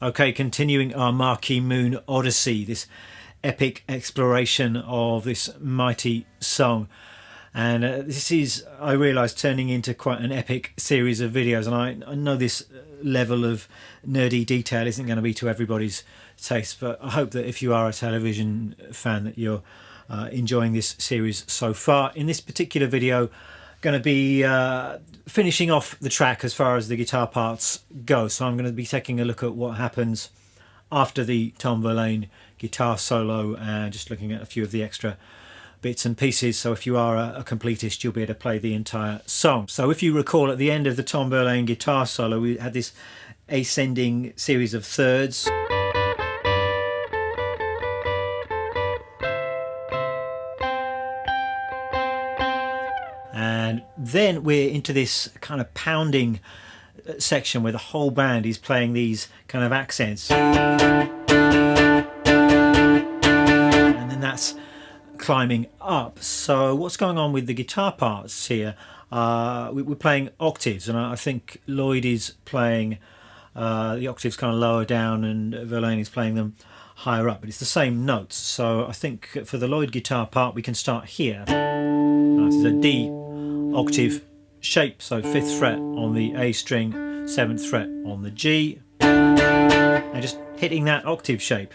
Okay, continuing our Marquee Moon Odyssey, this epic exploration of this mighty song. And this is, I realise, turning into quite an epic series of videos, and I know this level of nerdy detail isn't going to be to everybody's taste, but I hope that if you are a television fan that you're enjoying this series so far. In this particular video, going to be finishing off the track as far as the guitar parts go, so I'm going to be taking a look at what happens after the Tom Verlaine guitar solo and just looking at a few of the extra bits and pieces. So if you are a completist, you'll be able to play the entire song. So if you recall, at the end of the Tom Verlaine guitar solo, we had this ascending series of thirds. And then we're into this kind of pounding section where the whole band is playing these kind of accents. And then that's climbing up. So what's going on with the guitar parts here? We're playing octaves, and I think Lloyd is playing the octaves kind of lower down and Verlaine is playing them higher up, but it's the same notes. So I think for the Lloyd guitar part we can start here. This is a D octave shape, so 5th fret on the A string, 7th fret on the G, and just hitting that octave shape.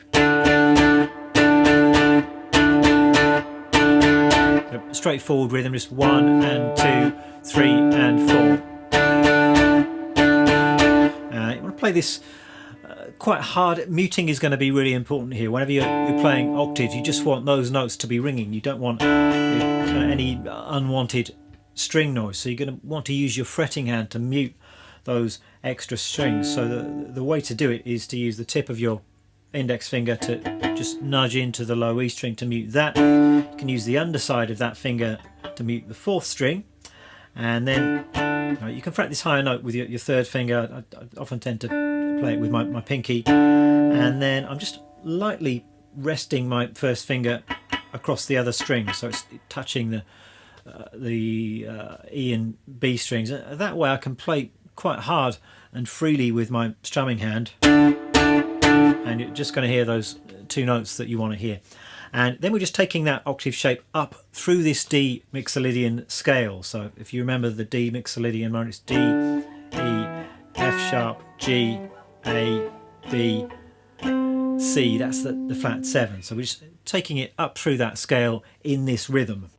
Straightforward rhythm, just 1 and 2, 3 and 4. You want to play this quite hard. Muting is going to be really important here. Whenever you're playing octaves, you just want those notes to be ringing. You don't want any unwanted string noise, so you're going to want to use your fretting hand to mute those extra strings. So the way to do it is to use the tip of your index finger to just nudge into the low E string to mute that. You can use the underside of that finger to mute the 4th string, and then you can fret this higher note with your 3rd finger. I often tend to play it with my pinky, and then I'm just lightly resting my 1st finger across the other string, so it's touching the E and B strings. That way I can play quite hard and freely with my strumming hand, and you're just going to hear those 2 notes that you want to hear. And then we're just taking that octave shape up through this D Mixolydian scale. So if you remember the D Mixolydian mode, it's D, E, F sharp, G, A, B, C. That's the flat 7. So we're just taking it up through that scale in this rhythm.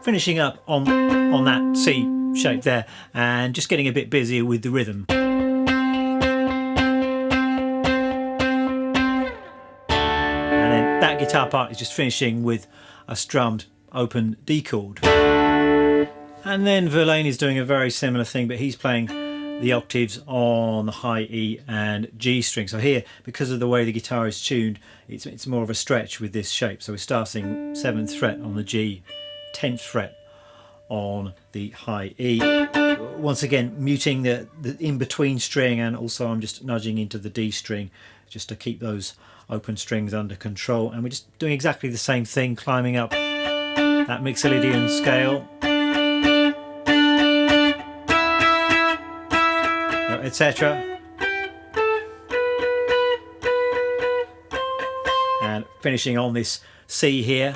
Finishing up on that C shape there, and just getting a bit busier with the rhythm. And then that guitar part is just finishing with a strummed open D chord. And then Verlaine is doing a very similar thing, but he's playing the octaves on the high E and G string. So here, because of the way the guitar is tuned, it's more of a stretch with this shape. So we're starting 7th fret on the G, 10th fret on the high E. Once again, muting the in-between string, and also I'm just nudging into the D string just to keep those open strings under control. And we're just doing exactly the same thing, climbing up that Mixolydian scale, etc. And finishing on this C here.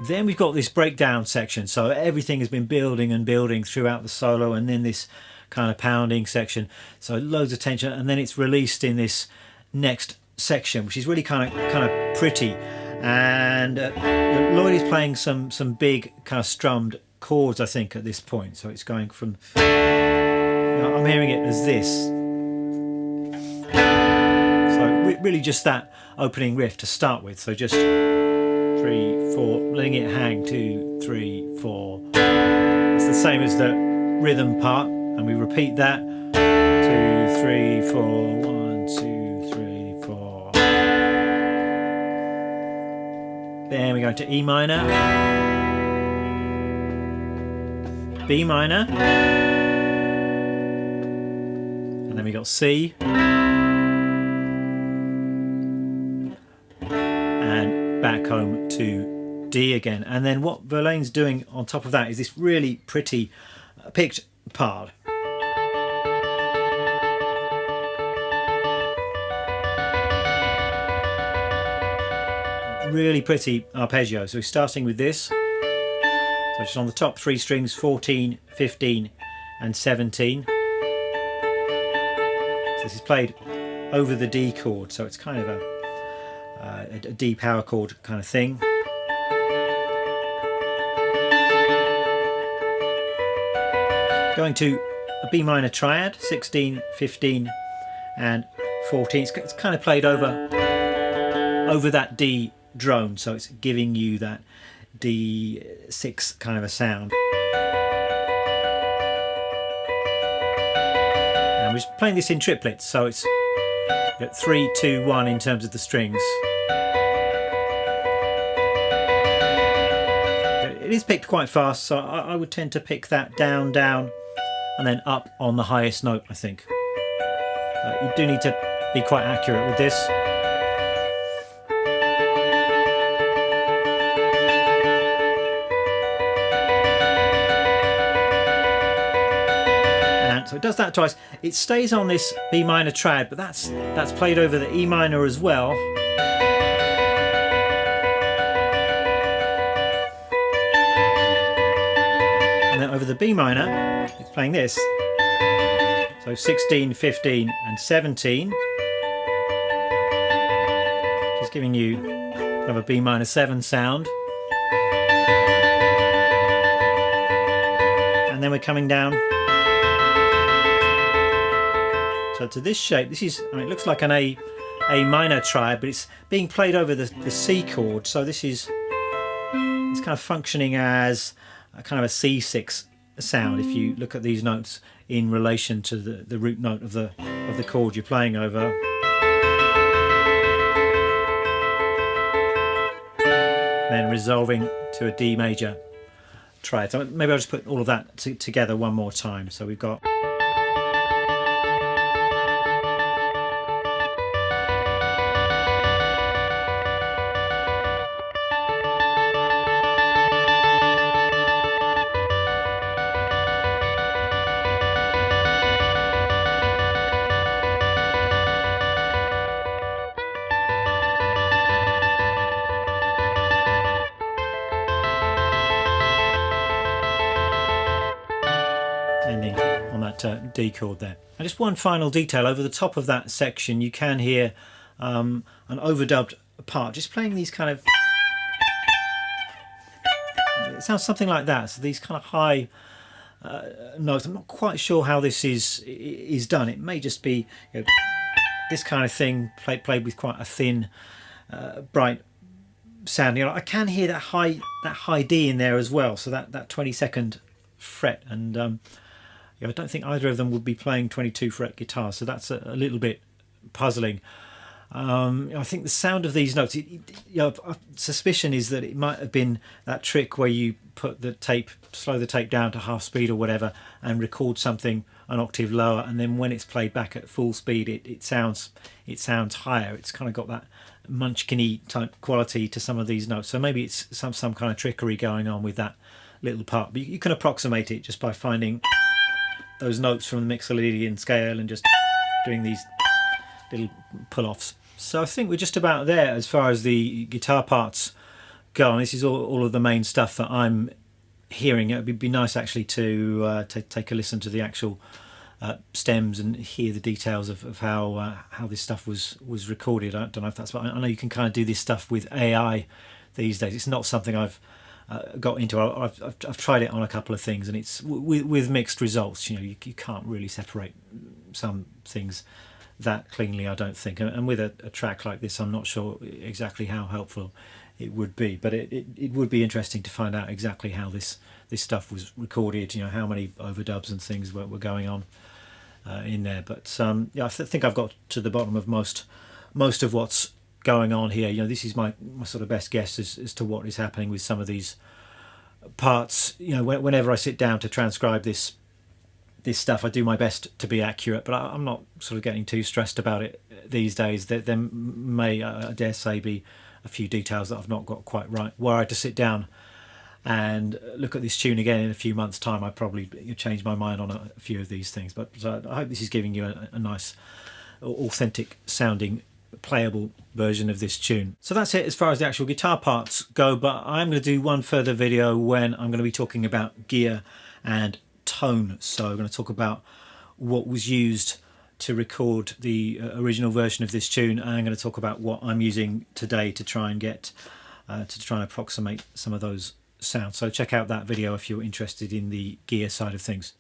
Then we've got this breakdown section, so everything has been building and building throughout the solo, and then this kind of pounding section, so loads of tension, and then it's released in this next section, which is really kind of pretty. And Lloyd is playing some big kind of strummed chords, I think, at this point. So it's going from, I'm hearing it as this. So really just that opening riff to start with. So just 3, 4, letting it hang, 2, 3, 4. It's the same as the rhythm part, and we repeat that, 2, 3, 4, 1, 2, 3, 4. Then we go to E minor, B minor, and then we got C, and back home to D again. And then what Verlaine's doing on top of that is this really pretty picked part. Really pretty arpeggio. So we're starting with this. So just on the top 3 strings, 14, 15 and 17. So this is played over the D chord, so it's kind of a D power chord kind of thing. Going to a B minor triad, 16, 15 and 14. It's kind of played over that D drone, so it's giving you that D6 kind of a sound. And we're just playing this in triplets, so it's 3, 2, 1 in terms of the strings. It is picked quite fast, so I would tend to pick that down, down, and then up on the highest note, I think. You do need to be quite accurate with this. And so it does that twice. It stays on this B minor triad, but that's played over the E minor as well. And then over the B minor, it's playing this. So 16, 15 and 17. Just giving you kind of a B minor 7 sound. And then we're coming down. So to this shape, this is, I mean, it looks like an A minor triad, but it's being played over the C chord. So this is, it's kind of functioning as a kind of a C6 sound if you look at these notes in relation to the root note of the chord you're playing over. Then resolving to a D major triad. So maybe I'll just put all of that together one more time. So we've got ending on that D chord there. And just one final detail, over the top of that section you can hear an overdubbed part, just playing these kind of, it sounds something like that, so these kind of high notes. I'm not quite sure how this is done. It may just be, you know, this kind of thing played with quite a thin bright sound. You know, I can hear that high D in there as well, so that 22nd fret, and I don't think either of them would be playing 22 fret guitar, so that's a little bit puzzling. I think the sound of these notes, suspicion is that it might have been that trick where you put the tape, slow the tape down to half speed or whatever, and record something an octave lower, and then when it's played back at full speed, it sounds higher. It's kind of got that Munchkin-y type quality to some of these notes. So maybe it's some kind of trickery going on with that little part. But you can approximate it just by finding those notes from the Mixolydian scale and just doing these little pull-offs. So I think we're just about there as far as the guitar parts go. And this is all of the main stuff that I'm hearing. It would be nice actually to take a listen to the actual stems and hear the details of how this stuff was recorded. I don't know if that's, but I know you can kind of do this stuff with AI these days. It's not something I've got into. I've tried it on a couple of things, and it's with mixed results. You know, you can't really separate some things that cleanly, I don't think. And with a track like this, I'm not sure exactly how helpful it would be. But it would be interesting to find out exactly how this stuff was recorded, you know, how many overdubs and things were going on in there. But yeah, I think I've got to the bottom of most of what's going on here. You know, this is my sort of best guess as to what is happening with some of these parts. You know, whenever I sit down to transcribe this stuff, I do my best to be accurate, but I'm not sort of getting too stressed about it these days. There may, I dare say, be a few details that I've not got quite right. Were I to sit down and look at this tune again in a few months' time, I'd probably change my mind on a few of these things. But I hope this is giving you a nice, authentic sounding, playable version of this tune. So that's it as far as the actual guitar parts go, but I'm going to do one further video when I'm going to be talking about gear and tone. So I'm going to talk about what was used to record the original version of this tune, and I'm going to talk about what I'm using today to try and get to try and approximate some of those sounds. So check out that video if you're interested in the gear side of things.